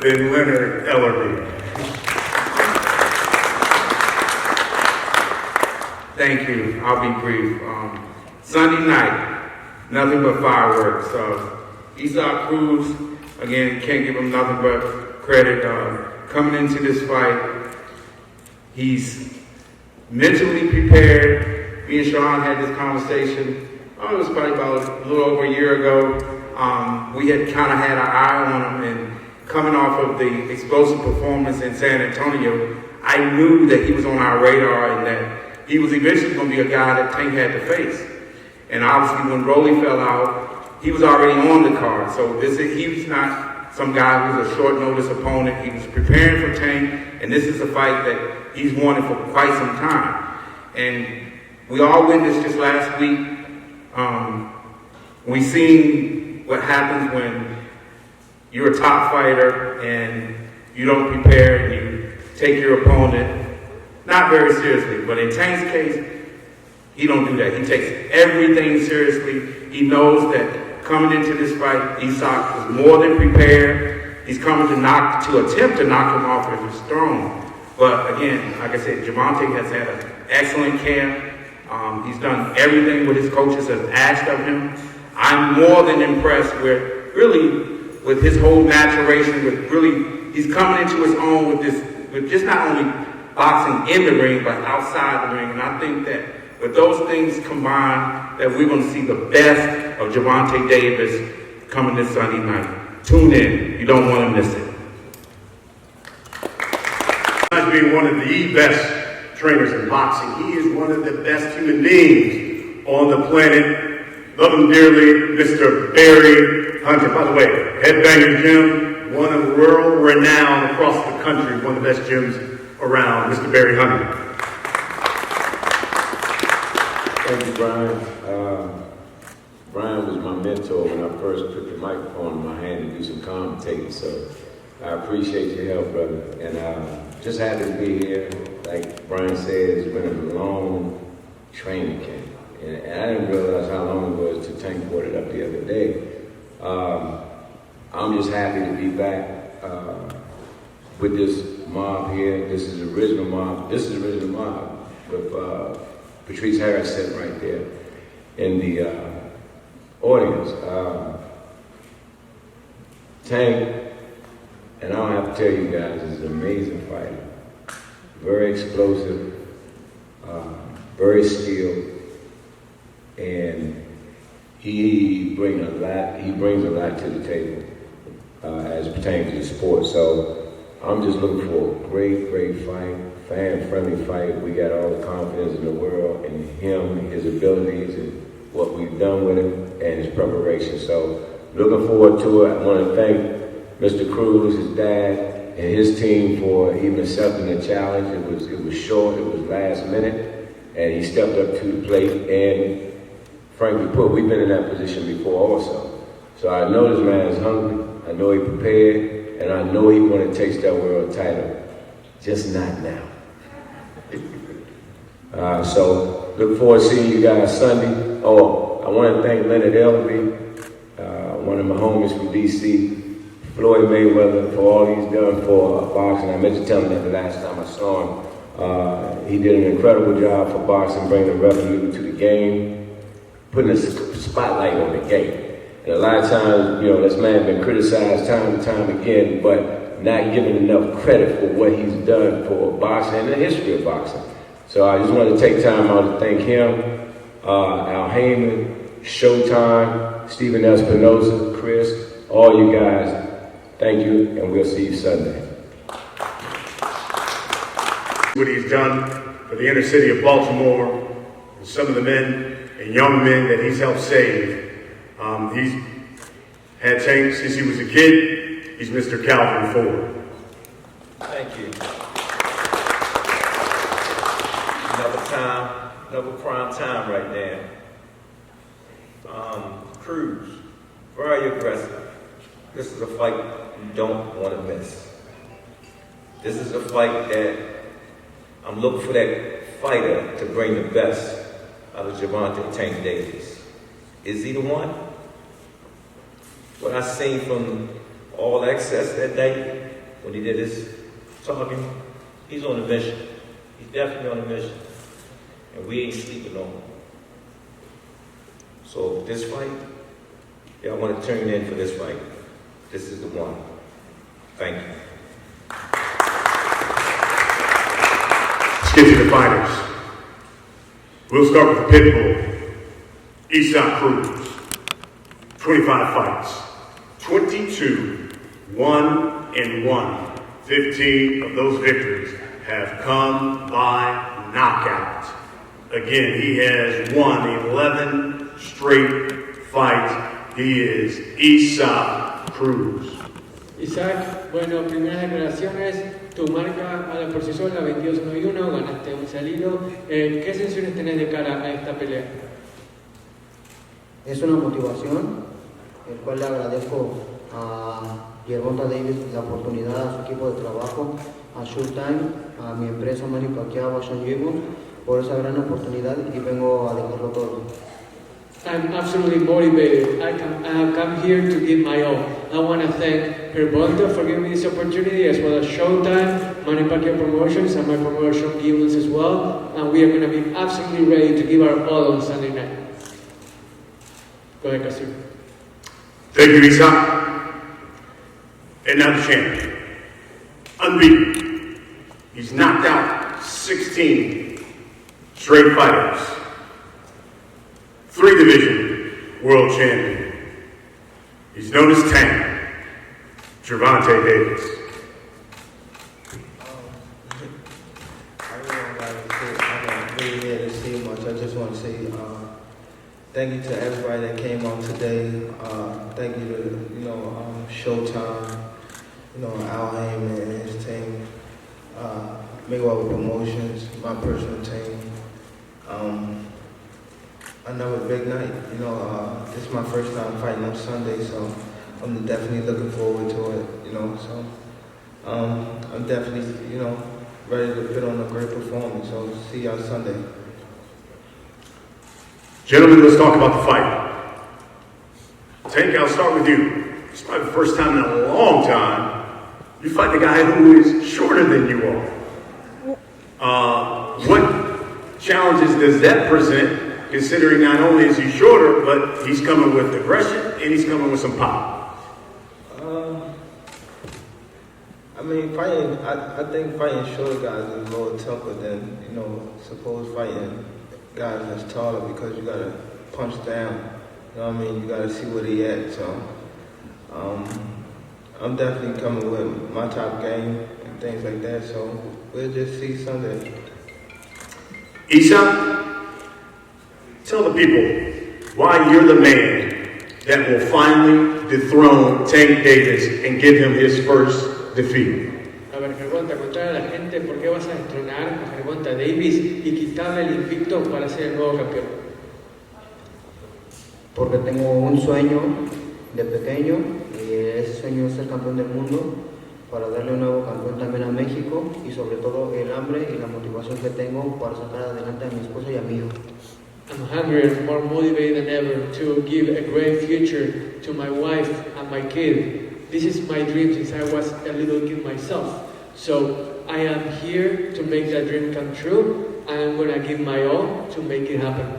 Then Leonard Ellerby. Thank you. I'll be brief. Sunday night, nothing but fireworks. Cruz, again, can't give him nothing but credit. Coming into this fight, he's mentally prepared. Me and Sean had this conversation. It was probably about a little over a year ago. We had kind of had our eye on him, and coming off of the explosive performance in San Antonio, I knew that he was on our radar and that he was eventually going to be a guy that Tank had to face. And obviously when Rolly fell out, he was already on the card. So he was not some guy who was a short notice opponent. He was preparing for Tank, and this is a fight that he's wanted for quite some time. And we all witnessed just last week. We seen what happens when you're a top fighter and you don't prepare and you take your opponent not very seriously. But in Tank's case, he don't do that. He takes everything seriously. He knows that coming into this fight, Isak was more than prepared. He's coming to attempt to knock him off of his throne. But again, like I said, Gervonta has had an excellent camp. He's done everything what his coaches have asked of him. I'm more than impressed with his whole maturation. He's coming into his own with just not only boxing in the ring, but outside the ring. And I think that with those things combined, that we're going to see the best of Gervonta Davis coming this Sunday night. Tune in. You don't want to miss it. Being one of the best trainers in boxing, he is one of the best human beings on the planet. Love him dearly, Mr. Barry Hunter. By the way, Headbanger Gym, one of world renowned across the country, one of the best gyms around, Mr. Barry Hunter. Thank you, Brian. Brian was my mentor when I first put the microphone in my hand to do some commentating, so I appreciate your help, brother. And just happy to be here. Like Brian said, it's been a long training camp. And I didn't realize how long it was till Tank brought it up the other day. I'm just happy to be back with this mob here. This is the original mob. This is the original mob with Patrice Harris sitting right there in the audience. Tank, and I don't have to tell you guys, is an amazing fighter. Very explosive, very skilled, and he brings a lot to the table as it pertains to the sport. So I'm just looking for a great fight, fan-friendly fight. We got all the confidence in the world in him, his abilities, and what we've done with him, and his preparation. So looking forward to it. I want to thank Mr. Cruz, his dad, and his team for even accepting the challenge. It was short, it was last minute, and he stepped up to the plate. And frankly put, we've been in that position before also. So I know this man is hungry, I know he prepared, and I know he want to taste that world title, just not now. So look forward to seeing you guys Sunday. Oh, I want to thank Leonard Ellerby, one of my homies from DC, Floyd Mayweather, for all he's done for boxing. I meant to tell him that the last time I saw him. He did an incredible job for boxing, bringing revenue to the game, putting a spotlight on the game. And a lot of times, this man has been criticized time and time again, but not given enough credit for what he's done for boxing and the history of boxing. So I just want to take time out to thank him, Al Heyman, Showtime, Stephen Espinosa, Chris, all you guys. Thank you, and we'll see you Sunday. What he's done for the inner city of Baltimore, and some of the men and young men that he's helped save. He's had Tank since he was a kid. He's Mr. Calvin Ford. Thank you. Another prime time right now. Cruz, very aggressive. This is a fight you don't want to miss. This is a fight that I'm looking for that fighter to bring the best out of Gervonta Tank Davis. Is he the one? What I seen from All Access that night, when he did his talking. He's on a mission. He's definitely on a mission. And we ain't sleeping on him. So this fight, y'all want to turn in for this fight. This is the one. Thank you. Let's get to the fighters. We'll start with the Pitbull, Isaac Cruz. 25 fights, 22, 1-1. 15 of those victories have come by knockout. Again, he has won 11 straight fights. He is Isaac Cruz. Isaac, bueno, primeras declaraciones, tu marca a la por sí sola, 22-1-1, ganaste 11 al hilo. ¿Qué sensaciones tenés de cara a esta pelea? Es una motivación, el cual le agradezco a Gervonta la oportunidad, a su equipo de trabajo, a Showtime, a mi empresa Manny Pacquiao, a Sean Gibbons, por esa gran oportunidad y vengo a dejarlo todo. I'm absolutely motivated. I have come here to give my all. I want to thank Gervonta for giving me this opportunity, as well as Showtime, Manny Pacquiao Promotions, and my promotion Gibbons as well. And we are going to be absolutely ready to give our all on Sunday night. Go ahead, Cassie. Thank you, Isaac. And now the champion. Unbeaten. He's knocked out 16 straight fighters. 3-division world champion. He's known as Tank. Gervonta Davis. I don't really here to say much. I just want to say thank you to everybody that came on today. Thank you to Showtime, Al Heyman and his team, Mayweather Promotions, my personal team. Another big night. This is my first time fighting on Sunday, so I'm definitely looking forward to it. So I'm definitely ready to put on a great performance. So see y'all Sunday. Gentlemen, let's talk about the fight. Tank, I'll start with you. It's probably the first time in a long time you fight the guy who is shorter than you are. What challenges does that present, considering not only is he shorter, but he's coming with aggression and he's coming with some pop? I think fighting short guys is a little tougher than, suppose fighting guys that's taller, because you gotta punch down. You gotta see where he at. So I'm definitely coming with my top game and things like that. So we'll just see Sunday. Isa, tell the people why you're the man that will finally dethrone Tank Davis and give him his first defeat. A ver, Gervonta, contar a la gente por qué vas a destronar a Gervonta Davis y quitarle el invicto para ser el nuevo campeón. Porque tengo un sueño de pequeño y ese sueño es ser campeón del mundo, para darle un nuevo campeón también a México y sobre todo el hambre y la motivación que tengo para sacar adelante a mi esposa y a mi hijo. I'm hungry and more motivated than ever to give a great future to my wife and my kid. This is my dream since I was a little kid myself. So I am here to make that dream come true, and I'm going to give my all to make it happen.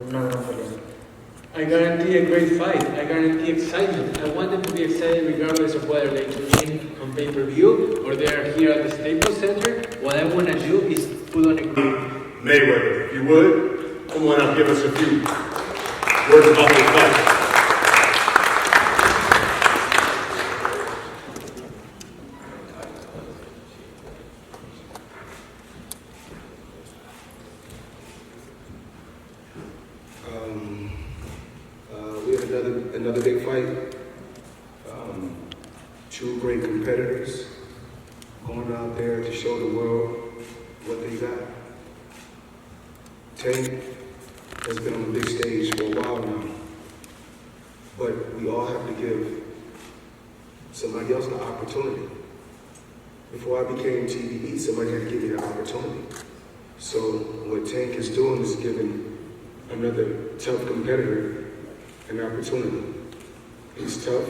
Una gran pelea. I guarantee a great fight. I guarantee excitement. I want them to be excited regardless of whether they tune in on pay-per-view or they are here at the Staples Center. What I want to do is put on a great Mayweather, if you would, come on up, give us a few words about this fight. We had another big fight. Two great competitors going out there to show the world what they got. Tank has been on the big stage for a while now, but we all have to give somebody else an opportunity. Before I became TBE, somebody had to give me the opportunity. So what Tank is doing is giving another tough competitor an opportunity. He's tough,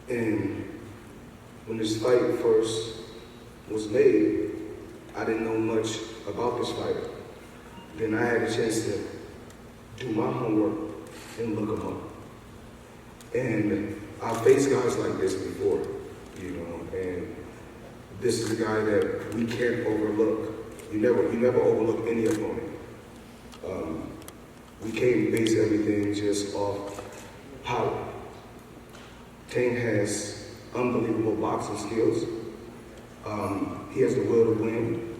and when this fight first was made, I didn't know much about this fighter. Then I had a chance to do my homework and look him up. And I faced guys like this before, you know, and this is a guy that we can't overlook. You never overlook any opponent. We can't base everything just off power. Tank has unbelievable boxing skills. He has the will to win,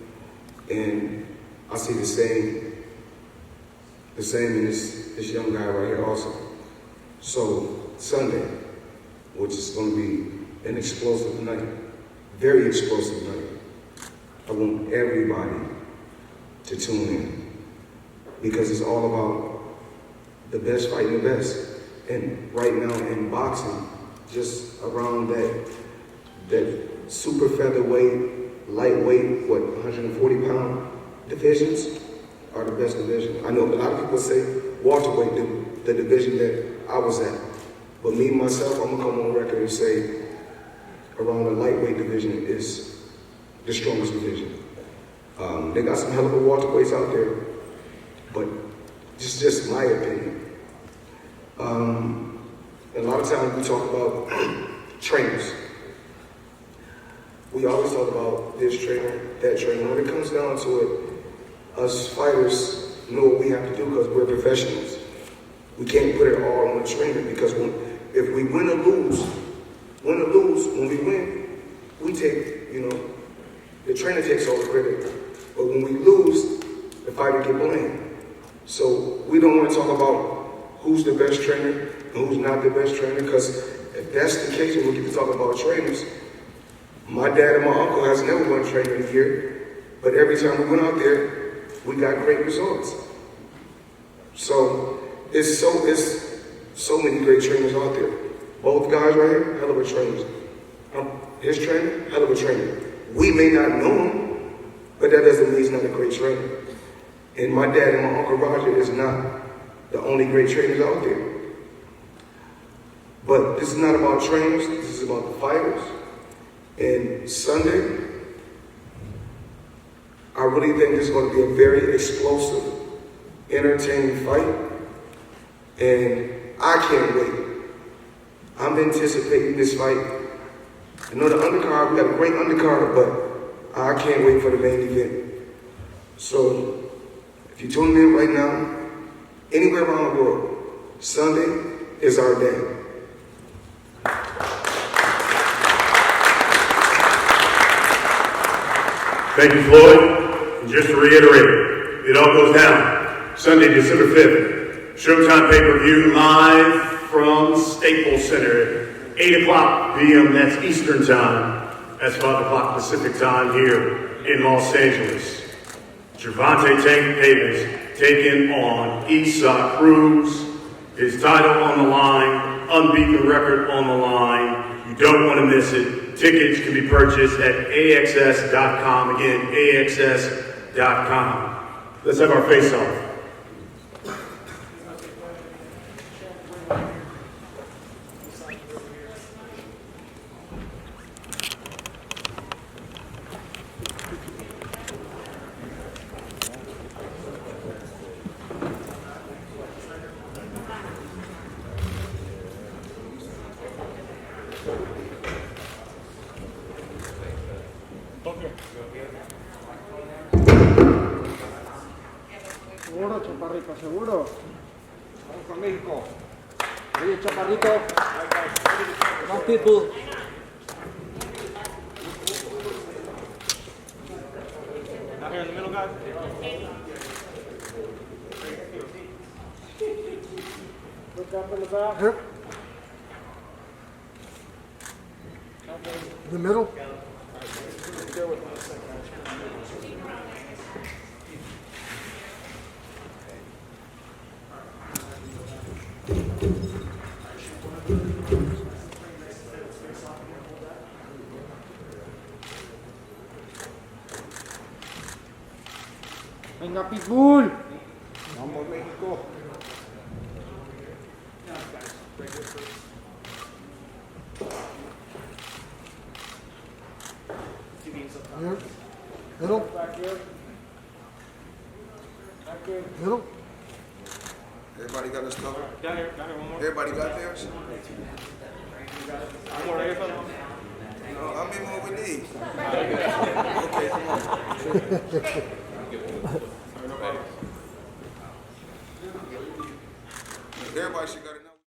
and I see the same in this young guy right here also. So Sunday, which is going to be an explosive night, very explosive night. I want everybody to tune in because it's all about the best fighting the best. And right now in boxing, just around that super featherweight, lightweight, 140-pound divisions are the best division. I know a lot of people say welterweight, the division that I was at. But me, myself, I'm gonna come on record and say around the lightweight division is the strongest division. They got some hell of a welterweights out there, but just my opinion. A lot of times we talk about trainers. We always talk about this trainer, that trainer. When it comes down to it, us fighters know what we have to do because we're professionals. We can't put it all on the trainer because if we win or lose, when we win, we take, the trainer takes all the credit. But when we lose, the fighter get blamed. So we don't want to talk about who's the best trainer and who's not the best trainer, because if that's the case, when we get to talk about trainers, my dad and my uncle has never won trainer of the year, but every time we went out there, we got great results. So it's so many great trainers out there. Both guys right here, hell of a trainers. His trainer, hell of a trainer. We may not know him, but that doesn't mean he's not a great trainer. And my dad and my Uncle Roger is not the only great trainers out there. But this is not about trainers, this is about the fighters. And Sunday, I really think this is going to be a very explosive, entertaining fight. And I can't wait. I'm anticipating this fight. I know the undercard, we got a great undercard, but I can't wait for the main event. So, if you're tuning in right now, anywhere around the world, Sunday is our day. Thank you, Floyd. And just to reiterate, it all goes down Sunday, December 5th. Showtime pay-per-view live from Staples Center at 8 o'clock p.m. That's Eastern Time. That's 5 o'clock Pacific Time here in Los Angeles. Gervonta Tank Davis taking on Cruz. His title on the line, unbeaten record on the line. You don't want to miss it. Tickets can be purchased at AXS.com. Again, AXS.com. Let's have our face-off. Seguro, Chaparrito, seguro. Vamos con México. Oye, Chaparrito. Más people. The middle. Venga, Pitbull. Vamos, México. Here. Middle. Middle. Everybody got their stuff? Down here, one more. Everybody got theirs? One more right here, fella. No, how many more we need? Okay, come on. Everybody should got